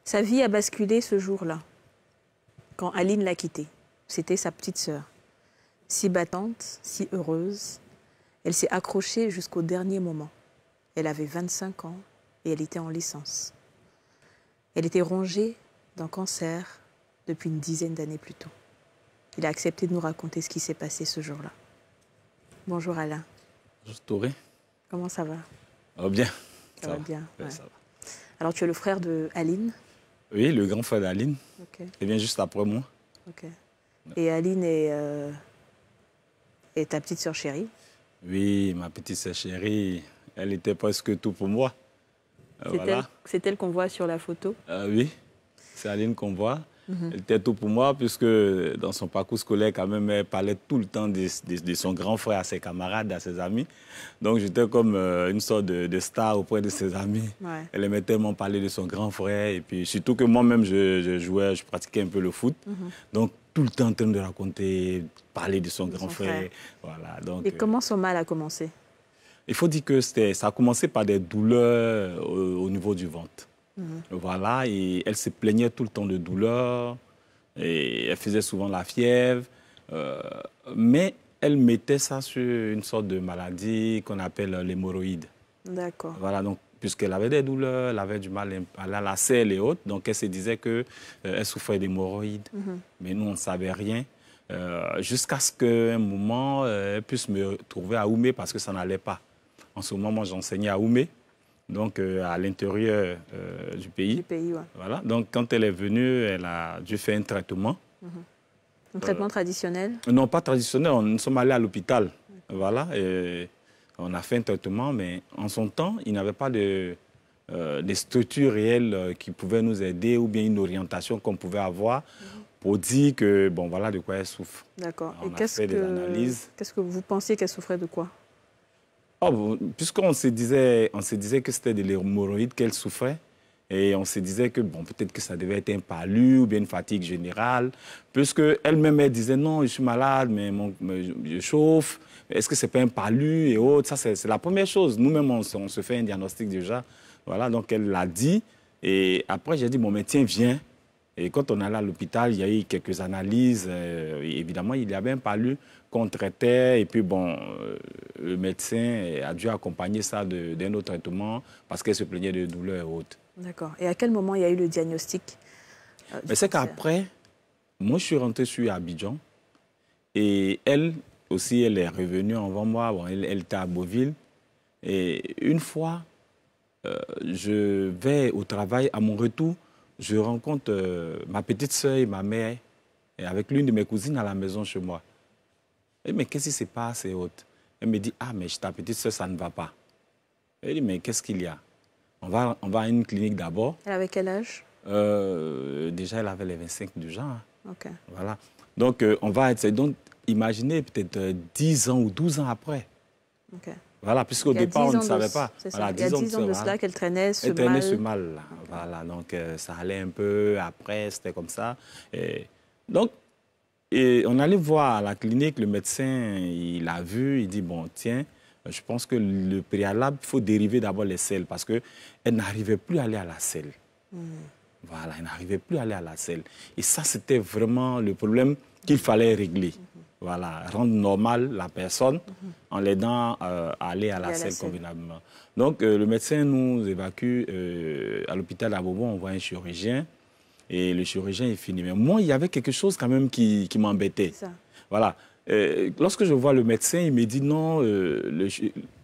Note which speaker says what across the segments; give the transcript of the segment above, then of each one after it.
Speaker 1: Sa vie a basculé ce jour-là, quand Aline l'a quittée. C'était sa petite sœur. Si battante, si heureuse, elle s'est accrochée jusqu'au dernier moment. Elle avait 25 ans et elle était en licence. Elle était rongée d'un cancer depuis une dizaine d'années plus tôt. Il a accepté de nous raconter ce qui s'est passé ce jour-là. Bonjour Alain.
Speaker 2: Bonjour Touré.
Speaker 1: Comment ça va?
Speaker 2: Oh, bien.
Speaker 1: Ça va bien.
Speaker 2: Ouais,
Speaker 1: Ouais.
Speaker 2: ça va.
Speaker 1: Alors tu es le frère de Aline?
Speaker 2: Oui, le grand frère d'Aline.
Speaker 1: Ok.
Speaker 2: Il vient juste après moi.
Speaker 1: Ok. Et Aline est ta petite sœur chérie?
Speaker 2: Oui, ma petite sœur chérie, elle était presque tout pour moi. Voilà.
Speaker 1: C'est elle qu'on voit sur la photo?
Speaker 2: Oui, c'est Aline qu'on voit. Elle était tout pour moi, puisque dans son parcours scolaire, quand même, elle parlait tout le temps de son grand frère à ses camarades, à ses amis. Donc, j'étais comme une sorte de star auprès de ses amis.
Speaker 1: Ouais.
Speaker 2: Elle aimait tellement parler de son grand frère. Et puis, surtout que moi-même, je jouais, je pratiquais un peu le foot. Donc, tout le temps en train de raconter, parler de son grand frère. Voilà, donc,
Speaker 1: et comment son mal a commencé?
Speaker 2: Il faut dire que ça a commencé par des douleurs au niveau du ventre. Voilà, et elle se plaignait tout le temps de douleurs, et elle faisait souvent la fièvre, mais elle mettait ça sur une sorte de maladie qu'on appelle l'hémorroïde.
Speaker 1: D'accord.
Speaker 2: Voilà, donc, puisqu'elle avait des douleurs, elle avait du mal à la selle et autres, donc elle se disait qu'elle souffrait d'hémorroïdes, mais nous, on ne savait rien. Jusqu'à ce qu'à un moment, elle puisse me trouver à Oumé parce que ça n'allait pas. En ce moment, moi, j'enseignais à Oumé, donc à l'intérieur du pays.
Speaker 1: Du pays, ouais.
Speaker 2: Voilà. Donc, quand elle est venue, elle a dû faire un traitement.
Speaker 1: Un traitement traditionnel?
Speaker 2: Non, pas traditionnel. Nous sommes allés à l'hôpital. Voilà. Et on a fait un traitement, mais en son temps, il n'y avait pas de structures réelles qui pouvaient nous aider ou bien une orientation qu'on pouvait avoir pour dire que, bon, voilà de quoi elle souffre.
Speaker 1: D'accord.
Speaker 2: On a fait des analyses.
Speaker 1: Qu'est-ce que vous pensiez qu'elle souffrait de quoi?
Speaker 2: Oh, puisqu'on se disait que c'était de l'hémorroïde qu'elle souffrait, et on se disait que bon, peut-être que ça devait être un palu ou bien une fatigue générale, puisque elle-même, elle disait non, je suis malade, mais je chauffe, est-ce que c'est pas un palu et autres? Ça, c'est la première chose. Nous-mêmes, on se fait un diagnostic déjà. Voilà, donc elle l'a dit, et après, j'ai dit, bon, mais tiens, viens. Et quand on allait à l'hôpital, il y a eu quelques analyses. Évidemment, il y avait un palu qu'on traitait. Et puis, bon, le médecin a dû accompagner ça d'un autre traitement parce qu'elle se plaignait de douleurs et autres.
Speaker 1: D'accord. Et à quel moment il y a eu le diagnostic
Speaker 2: Mais c'est qu'après, moi, je suis rentré sur Abidjan. Et elle aussi, elle est revenue avant moi. Bon, elle était à Beauville. Et une fois, je vais au travail. À mon retour, je rencontre ma petite sœur et ma mère et avec l'une de mes cousines à la maison chez moi. Elle dit, mais qu'est-ce qui se passe et autres? Elle me dit, ah, mais ta petite sœur, ça ne va pas. Elle dit, mais qu'est-ce qu'il y a? On va à une clinique d'abord.
Speaker 1: Elle avait quel âge?
Speaker 2: Déjà, elle avait les 25 du genre.
Speaker 1: Ok.
Speaker 2: Voilà. Donc, on va être... Donc, imaginez peut-être 10 ans ou 12 ans après.
Speaker 1: Ok.
Speaker 2: Voilà, puisqu'au départ, on ne savait pas.
Speaker 1: Voilà,
Speaker 2: il
Speaker 1: y a 10 ans de cela qu'elle traînait ce mal.
Speaker 2: Elle traînait ce mal. Là. Voilà, donc ça allait un peu. Après, c'était comme ça. Donc, on allait voir à la clinique, le médecin, il a vu, il dit, bon, tiens, je pense que le préalable, il faut dériver d'abord les selles parce qu'elle n'arrivait plus à aller à la selle. Voilà, elle n'arrivait plus à aller à la selle. Et ça, c'était vraiment le problème qu'il fallait régler. Voilà, rendre normal la personne en l'aidant à aller à la selle convenablement. Donc, le médecin nous évacue à l'hôpital d'Abobo, on voit un chirurgien et le chirurgien est fini. Mais moi, il y avait quelque chose quand même qui m'embêtait. Voilà. Lorsque je vois le médecin, il me dit non,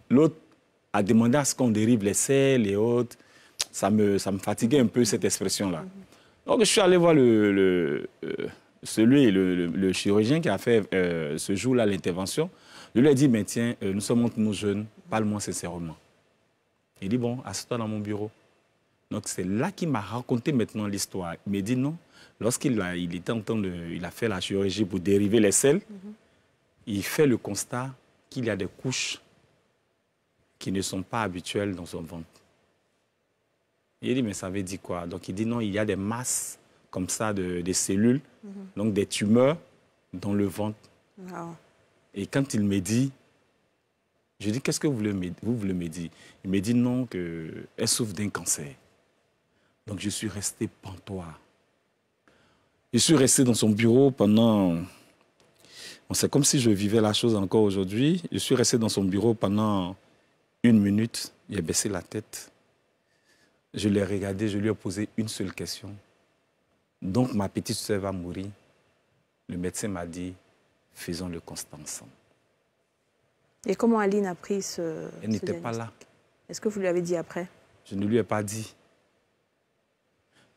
Speaker 2: l'autre a demandé à ce qu'on dérive les selles et autres. Ça me fatiguait un peu cette expression-là. Donc, je suis allé voir le chirurgien qui a fait ce jour-là l'intervention. Je lui ai dit, mais tiens, nous sommes entre nous jeunes, parle-moi sincèrement. Il dit, bon, assieds-toi dans mon bureau. Donc, c'est là qu'il m'a raconté maintenant l'histoire. Il m'a dit, non, lorsqu'il était en train il a fait la chirurgie pour dériver les selles, il fait le constat qu'il y a des couches qui ne sont pas habituelles dans son ventre. Il dit, mais ça veut dire quoi? Donc, il dit, non, il y a des masses comme ça, des cellules, donc des tumeurs dans le ventre.
Speaker 1: Wow.
Speaker 2: Et quand il me dit, je dis, qu'est-ce que vous voulez me dire? Il me dit non, qu'elle souffre d'un cancer. Donc, je suis resté pantois. Je suis resté dans son bureau pendant... Bon, c'est comme si je vivais la chose encore aujourd'hui. Je suis resté dans son bureau pendant 1 minute. Il a baissé la tête. Je l'ai regardé, je lui ai posé une seule question. Donc, ma petite sœur va mourir. Le médecin m'a dit, faisons le constat ensemble.
Speaker 1: Et comment Aline a pris
Speaker 2: Elle n'était pas là.
Speaker 1: Est-ce que vous lui avez dit après?
Speaker 2: Je ne lui ai pas dit.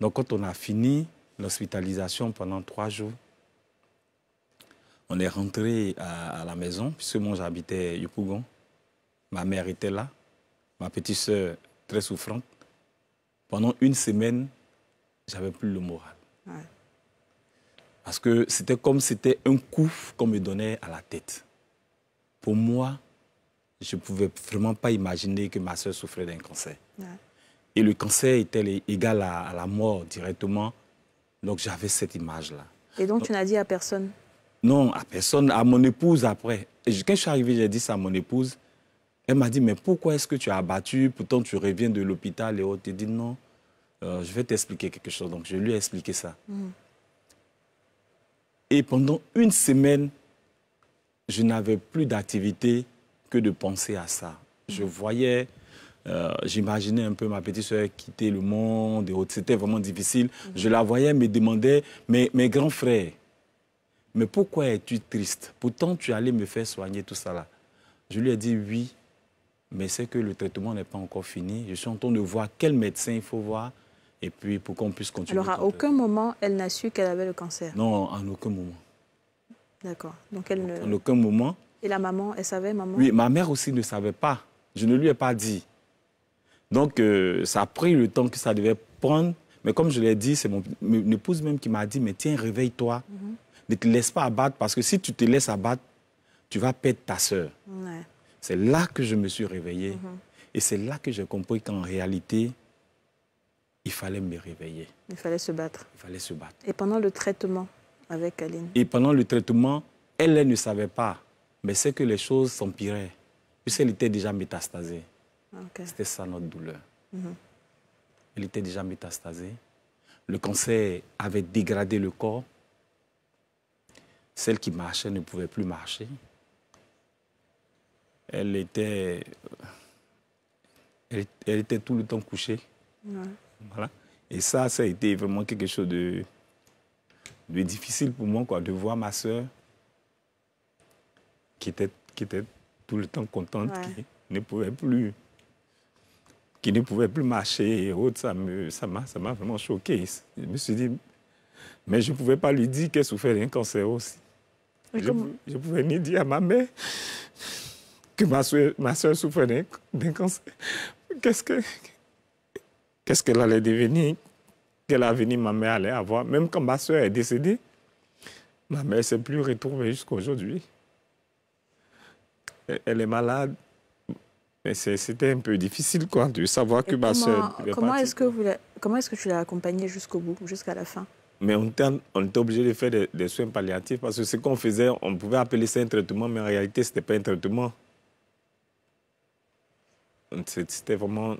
Speaker 2: Donc, quand on a fini l'hospitalisation pendant 3 jours, on est rentré à la maison, puisque moi j'habitais Yopougon. Ma mère était là, ma petite sœur très souffrante. Pendant 1 semaine, j'avais plus le moral. Ouais. Parce que c'était comme si c'était un coup qu'on me donnait à la tête. Pour moi, je ne pouvais vraiment pas imaginer que ma sœur souffrait d'un cancer. Ouais. Et le cancer était égal à la mort directement. Donc j'avais cette image-là.
Speaker 1: Et donc tu n'as dit à personne?
Speaker 2: Non, à personne, à mon épouse après. Et quand je suis arrivé, j'ai dit ça à mon épouse. Elle m'a dit, mais pourquoi est-ce que tu as abattu? Pourtant, tu reviens de l'hôpital et autres. J'ai dit, non, je vais t'expliquer quelque chose. Donc, je lui ai expliqué ça. Et pendant 1 semaine, je n'avais plus d'activité que de penser à ça. Je voyais, j'imaginais un peu ma petite soeur quitter le monde et autres. C'était vraiment difficile. Je la voyais me demander, mais mes grands frères, mais pourquoi es-tu triste? Pourtant, tu allais me faire soigner tout ça là. Je lui ai dit oui, mais c'est que le traitement n'est pas encore fini. Je suis en train de voir quel médecin il faut voir et puis pour qu'on puisse continuer.
Speaker 1: Alors, à aucun moment, elle n'a su qu'elle avait le cancer?
Speaker 2: Non, en aucun moment.
Speaker 1: D'accord. Donc, elle ne...
Speaker 2: En aucun moment.
Speaker 1: Et la maman, elle savait, maman?
Speaker 2: Oui, ma mère aussi ne savait pas. Je ne lui ai pas dit. Donc, ça a pris le temps que ça devait prendre. Mais comme je l'ai dit, c'est mon épouse même qui m'a dit, mais tiens, réveille-toi. Ne te laisse pas abattre, parce que si tu te laisses abattre, tu vas perdre ta sœur. Ouais. C'est là que je me suis réveillé. Et c'est là que j'ai compris qu'en réalité, il fallait me réveiller.
Speaker 1: Il fallait se battre.
Speaker 2: Il fallait se battre.
Speaker 1: Et pendant le traitement avec Aline?
Speaker 2: Et pendant le traitement, elle ne savait pas. Mais c'est que les choses s'empiraient. Puisqu'elle était déjà métastasée. Okay. C'était ça notre douleur. Elle était déjà métastasée. Le cancer avait dégradé le corps. Celle qui marchait ne pouvait plus marcher. Elle était tout le temps couchée. Ouais. Voilà. Et ça a été vraiment quelque chose de difficile pour moi, quoi, de voir ma sœur qui était tout le temps contente, ouais, qui ne pouvait plus marcher et autres. Ça m'a vraiment choqué. Je me suis dit, mais je ne pouvais pas lui dire qu'elle souffrait d'un cancer aussi. Je ne pouvais ni dire à ma mère que ma soeur souffrait d'un cancer. Qu'est-ce qu'elle allait devenir? Quel avenir ma mère allait avoir? Même quand ma soeur est décédée, ma mère ne s'est plus retrouvée jusqu'à aujourd'hui. Elle est malade. Mais c'était un peu difficile, quoi, de savoir que ma soeur...
Speaker 1: Comment est-ce que tu l'as accompagnée jusqu'au bout, jusqu'à la fin?
Speaker 2: Mais on était obligé de faire des soins palliatifs parce que ce qu'on faisait, on pouvait appeler ça un traitement, mais en réalité, ce n'était pas un traitement. C'était vraiment,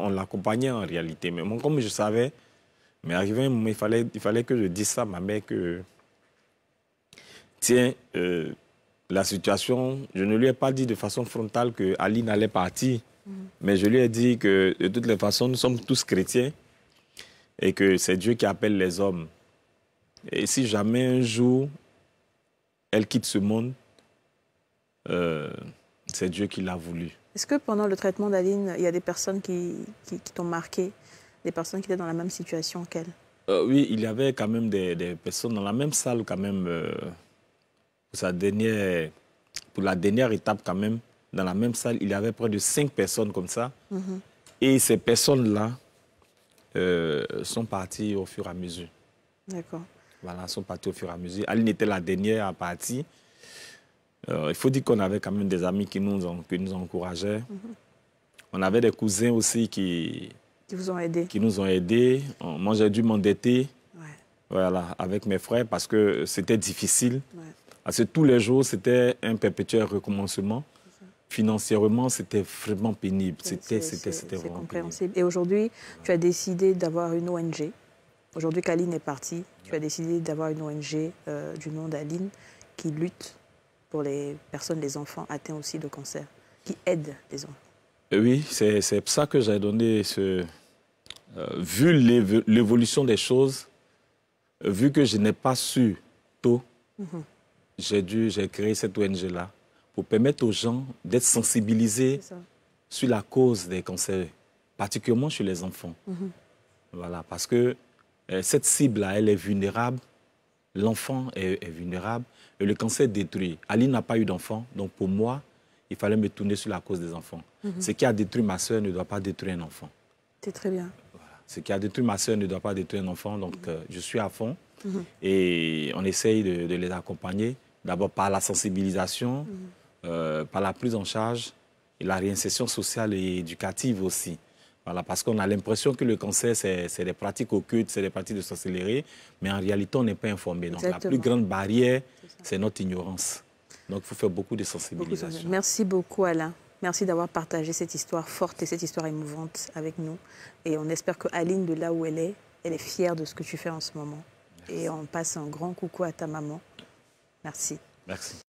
Speaker 2: on l'accompagnait en réalité. Mais moi, comme je savais, mais arrivé un moment, il fallait que je dise ça à ma mère que, tiens, la situation, je ne lui ai pas dit de façon frontale que Aline allait partir, mais je lui ai dit que de toutes les façons, nous sommes tous chrétiens et que c'est Dieu qui appelle les hommes. Et si jamais un jour, elle quitte ce monde, c'est Dieu qui l'a voulu.
Speaker 1: Est-ce que pendant le traitement d'Aline, il y a des personnes qui t'ont marqué, des personnes qui étaient dans la même situation qu'elle?
Speaker 2: Oui, il y avait quand même des personnes dans la même salle quand même, pour la dernière étape quand même, dans la même salle, il y avait près de 5 personnes comme ça. Et ces personnes-là sont parties au fur et à mesure. D'accord. Voilà, sont parties au fur et à mesure. Aline était la dernière à partir. Il faut dire qu'on avait quand même des amis qui nous encourageaient. On avait des cousins aussi qui vous ont aidés. Qui nous ont aidés. Moi, j'ai dû m'endetter, voilà, avec mes frères parce que c'était difficile. Ouais. Parce que tous les jours, c'était un perpétuel recommencement. financièrement, c'était vraiment pénible. C'était
Speaker 1: C'est
Speaker 2: vraiment
Speaker 1: compréhensible. Et aujourd'hui, tu as décidé d'avoir une ONG. Aujourd'hui qu'Aline est partie, tu as décidé d'avoir une ONG du nom d'Aline qui lutte pour les personnes, les enfants atteints aussi de cancer, qui aide les enfants.
Speaker 2: Oui, c'est pour ça que j'ai donné ce... vu l'évolution des choses, vu que je n'ai pas su tôt, j'ai créé cette ONG-là pour permettre aux gens d'être sensibilisés sur la cause des cancers, particulièrement chez les enfants. Voilà, parce que cette cible-là, elle est vulnérable, l'enfant est vulnérable et le cancer détruit. Aline n'a pas eu d'enfant, donc pour moi, il fallait me tourner sur la cause des enfants. Ce qui a détruit ma soeur ne doit pas détruire un enfant.
Speaker 1: C'est très bien.
Speaker 2: Voilà. Ce qui a détruit ma soeur ne doit pas détruire un enfant, donc je suis à fond. Et on essaye de les accompagner, d'abord par la sensibilisation, par la prise en charge et la réinsertion sociale et éducative aussi. Voilà, parce qu'on a l'impression que le cancer, c'est des pratiques occultes, c'est des pratiques de sorcellerie, mais en réalité, on n'est pas informé. Donc la plus grande barrière, c'est notre ignorance. Donc il faut faire beaucoup de sensibilisation.
Speaker 1: Merci beaucoup, Alain. Merci d'avoir partagé cette histoire forte et cette histoire émouvante avec nous. Et on espère que Aline, de là où elle est fière de ce que tu fais en ce moment. Merci. Et on passe un grand coucou à ta maman. Merci.
Speaker 2: Merci.